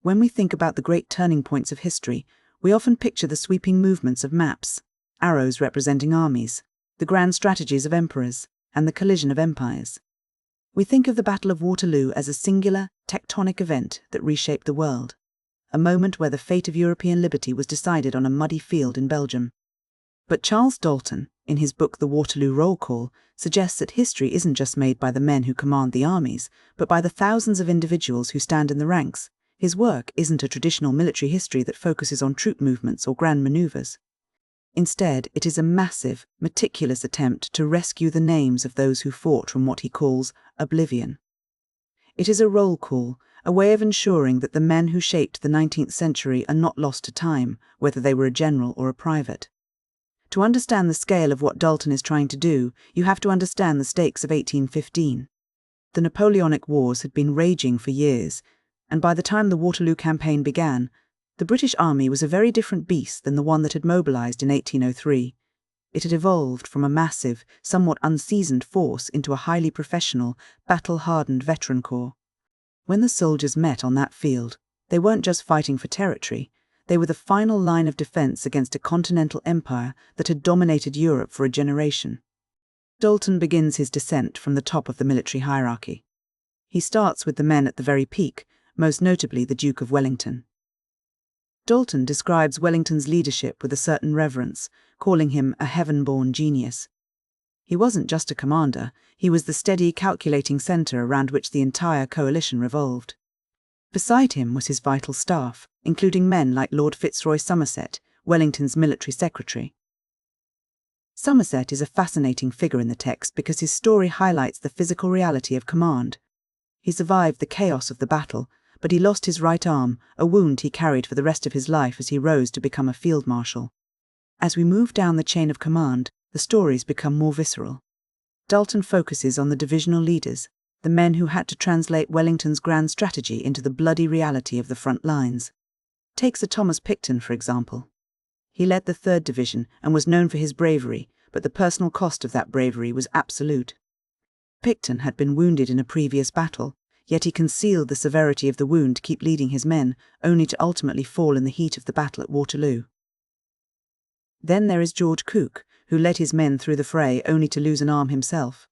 When we think about the great turning points of history, we often picture the sweeping movements of maps, arrows representing armies, the grand strategies of emperors, and the collision of empires. We think of the Battle of Waterloo as a singular, tectonic event that reshaped the world, a moment where the fate of European liberty was decided on a muddy field in Belgium. But Charles Dalton, in his book The Waterloo Roll Call, suggests that history isn't just made by the men who command the armies, but by the thousands of individuals who stand in the ranks. His work isn't a traditional military history that focuses on troop movements or grand maneuvers. Instead, it is a massive, meticulous attempt to rescue the names of those who fought from what he calls oblivion. It is a roll call, a way of ensuring that the men who shaped the 19th century are not lost to time, whether they were a general or a private. To understand the scale of what Dalton is trying to do, you have to understand the stakes of 1815. The Napoleonic Wars had been raging for years, and by the time the Waterloo campaign began, the British Army was a very different beast than the one that had mobilized in 1803. It had evolved from a massive, somewhat unseasoned force into a highly professional, battle-hardened veteran corps. When the soldiers met on that field, they weren't just fighting for territory. They were the final line of defense against a continental empire that had dominated Europe for a generation. Dalton begins his descent from the top of the military hierarchy. He starts with the men at the very peak, most notably the Duke of Wellington. Dalton describes Wellington's leadership with a certain reverence, calling him a heaven-born genius. He wasn't just a commander, he was the steady, calculating centre around which the entire coalition revolved. Beside him was his vital staff, including men like Lord Fitzroy Somerset, Wellington's military secretary. Somerset is a fascinating figure in the text because his story highlights the physical reality of command. He survived the chaos of the battle, but he lost his right arm, a wound he carried for the rest of his life as he rose to become a field marshal. As we move down the chain of command, the stories become more visceral. Dalton focuses on the divisional leaders, the men who had to translate Wellington's grand strategy into the bloody reality of the front lines. Take Sir Thomas Picton, for example. He led the 3rd Division and was known for his bravery, but the personal cost of that bravery was absolute. Picton had been wounded in a previous battle, yet he concealed the severity of the wound to keep leading his men, only to ultimately fall in the heat of the battle at Waterloo. Then there is George Cooke, who led his men through the fray only to lose an arm himself.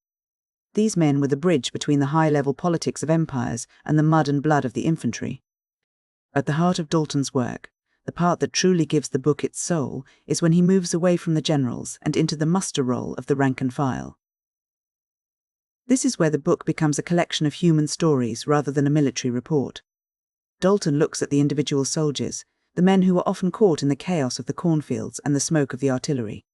These men were the bridge between the high-level politics of empires and the mud and blood of the infantry. At the heart of Dalton's work, the part that truly gives the book its soul is when he moves away from the generals and into the muster roll of the rank and file. This is where the book becomes a collection of human stories rather than a military report. Dalton looks at the individual soldiers, the men who were often caught in the chaos of the cornfields and the smoke of the artillery.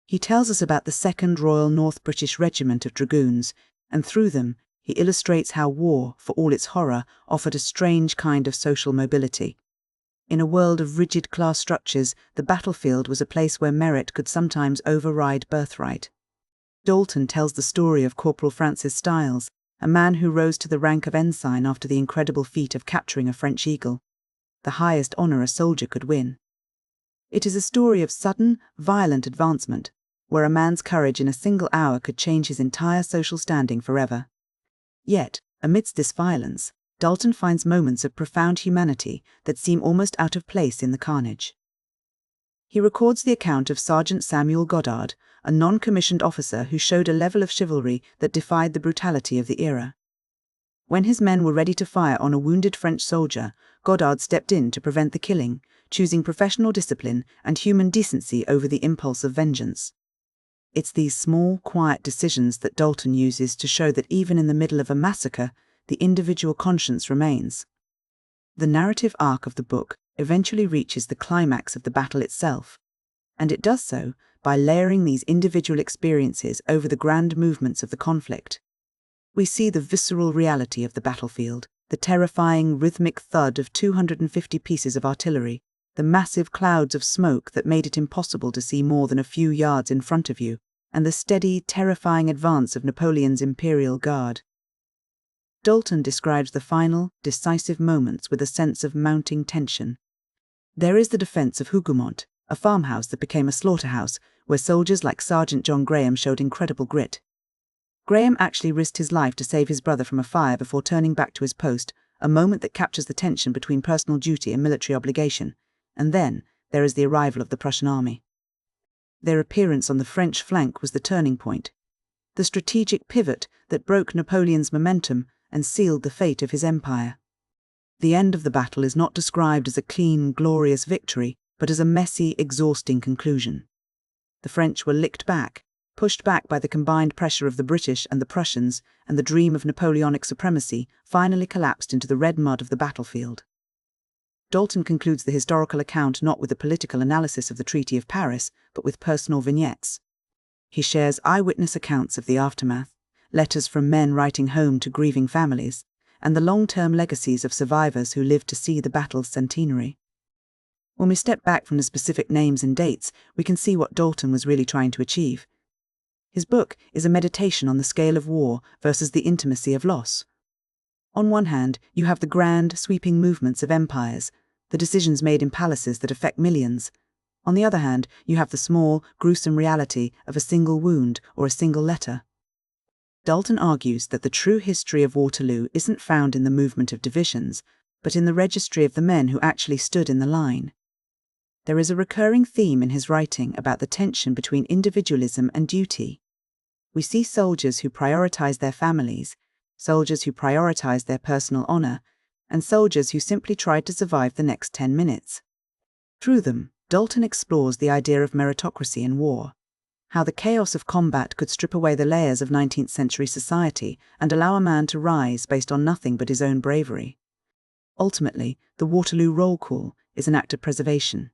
He tells us about the 2nd Royal North British Regiment of Dragoons, and through them he illustrates how war, for all its horror, offered a strange kind of social mobility. In a world of rigid class structures, the battlefield was a place where merit could sometimes override birthright. Dalton tells the story of Corporal Francis Styles, a man who rose to the rank of ensign after the incredible feat of capturing a French eagle, the highest honour a soldier could win. It is a story of sudden, violent advancement, where a man's courage in a single hour could change his entire social standing forever. Yet, amidst this violence, Dalton finds moments of profound humanity that seem almost out of place in the carnage. He records the account of Sergeant Samuel Goddard, a non-commissioned officer who showed a level of chivalry that defied the brutality of the era. When his men were ready to fire on a wounded French soldier, Goddard stepped in to prevent the killing, choosing professional discipline and human decency over the impulse of vengeance. It's these small, quiet decisions that Dalton uses to show that even in the middle of a massacre, the individual conscience remains. The narrative arc of the book eventually reaches the climax of the battle itself, and it does so by layering these individual experiences over the grand movements of the conflict. We see the visceral reality of the battlefield, the terrifying rhythmic thud of 250 pieces of artillery, the massive clouds of smoke that made it impossible to see more than a few yards in front of you, and the steady, terrifying advance of Napoleon's Imperial Guard. Dalton describes the final, decisive moments with a sense of mounting tension. There is the defence of Hougoumont, a farmhouse that became a slaughterhouse, where soldiers like Sergeant John Graham showed incredible grit. Graham actually risked his life to save his brother from a fire before turning back to his post, a moment that captures the tension between personal duty and military obligation. And then there is the arrival of the Prussian army. Their appearance on the French flank was the turning point, the strategic pivot that broke Napoleon's momentum and sealed the fate of his empire. The end of the battle is not described as a clean, glorious victory, but as a messy, exhausting conclusion. The French were licked back, pushed back by the combined pressure of the British and the Prussians, and the dream of Napoleonic supremacy finally collapsed into the red mud of the battlefield. Dalton concludes the historical account not with a political analysis of the Treaty of Paris, but with personal vignettes. He shares eyewitness accounts of the aftermath, letters from men writing home to grieving families, and the long-term legacies of survivors who lived to see the battle's centenary. When we step back from the specific names and dates, we can see what Dalton was really trying to achieve. His book is a meditation on the scale of war versus the intimacy of loss. On one hand, you have the grand, sweeping movements of empires, the decisions made in palaces that affect millions. On the other hand, you have the small, gruesome reality of a single wound or a single letter. Dalton argues that the true history of Waterloo isn't found in the movement of divisions, but in the registry of the men who actually stood in the line. There is a recurring theme in his writing about the tension between individualism and duty. We see soldiers who prioritize their families, soldiers who prioritize their personal honor, and soldiers who simply tried to survive the next 10 minutes. Through them, Dalton explores the idea of meritocracy in war, how the chaos of combat could strip away the layers of 19th century society and allow a man to rise based on nothing but his own bravery. Ultimately, the Waterloo Roll Call is an act of preservation.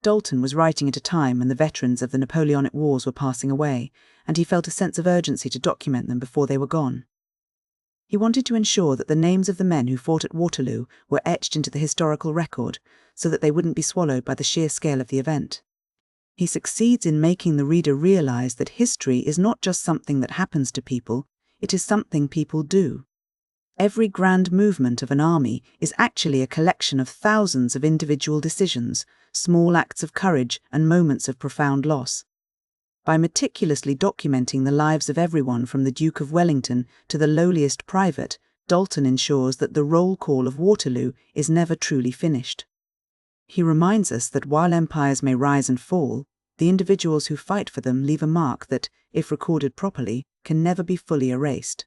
Dalton was writing at a time when the veterans of the Napoleonic Wars were passing away, and he felt a sense of urgency to document them before they were gone. He wanted to ensure that the names of the men who fought at Waterloo were etched into the historical record so that they wouldn't be swallowed by the sheer scale of the event. He succeeds in making the reader realize that history is not just something that happens to people, it is something people do. Every grand movement of an army is actually a collection of thousands of individual decisions, small acts of courage and moments of profound loss. By meticulously documenting the lives of everyone from the Duke of Wellington to the lowliest private, Dalton ensures that the roll call of Waterloo is never truly finished. He reminds us that while empires may rise and fall, the individuals who fight for them leave a mark that, if recorded properly, can never be fully erased.